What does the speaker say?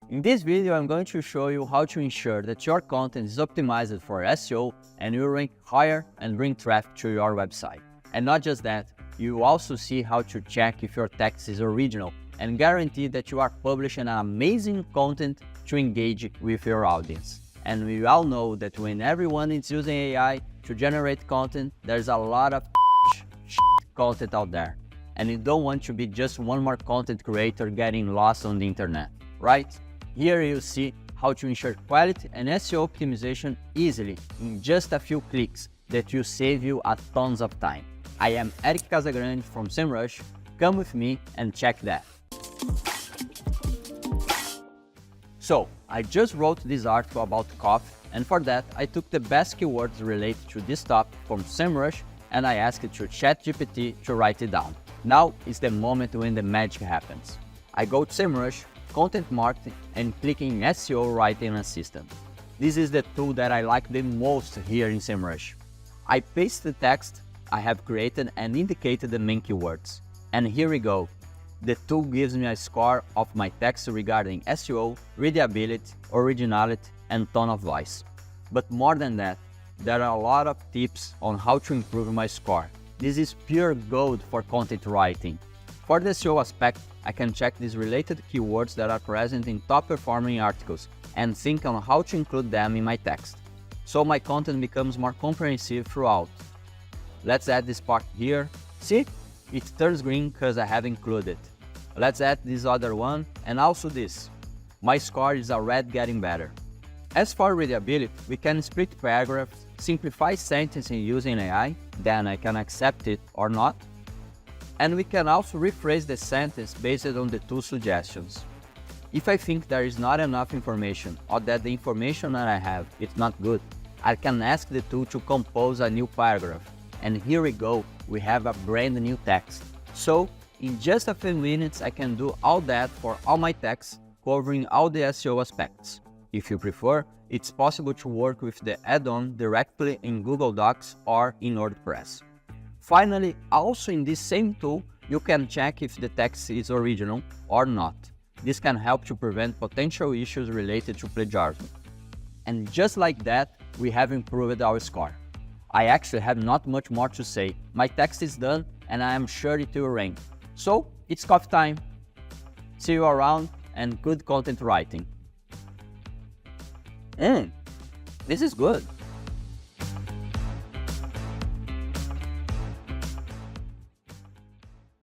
In this video, I'm going to show you how to ensure that your content is optimized for SEO and you rank higher and bring traffic to your website. And not just that, you will also see how to check if your text is original and guarantee that you are publishing amazing content to engage with your audience. And we all know that when everyone is using AI to generate content, there's a lot of content out there. And you don't want to be just one more content creator getting lost on the internet, right? Here you see how to ensure quality and SEO optimization easily in just a few clicks that will save you a tons of time. I am Eric Casagrande from Semrush. Come with me and check that. So, I just wrote this article about coffee, and for that I took the best keywords related to this topic from Semrush and I asked it to ChatGPT to write it down. Now is the moment when the magic happens. I go to Semrush, Content Marketing, and click in SEO Writing Assistant. This is the tool that I like the most here in Semrush. I paste the text I have created and indicated the main keywords. And here we go. The tool gives me a score of my text regarding SEO, readability, originality, and tone of voice. But more than that, there are a lot of tips on how to improve my score. This is pure gold for content writing. For the SEO aspect, I can check these related keywords that are present in top performing articles and think on how to include them in my text, so my content becomes more comprehensive throughout. Let's add this part here. See? It turns green because I have included. Let's add this other one and also this. My score is already getting better. As for readability, we can split paragraphs, simplify sentences using AI, then I can accept it or not. And we can also rephrase the sentence based on the tool suggestions. If I think there is not enough information or that the information that I have is not good, I can ask the tool to compose a new paragraph. And here we go, we have a brand new text. So, in just a few minutes I can do all that for all my texts, covering all the SEO aspects. If you prefer, it's possible to work with the add-on directly in Google Docs or in WordPress. Finally, also in this same tool, you can check if the text is original or not. This can help to prevent potential issues related to plagiarism. And just like that, we have improved our score. I actually have not much more to say. My text is done and I am sure it will rank. So, it's coffee time. See you around and good content writing. This is good.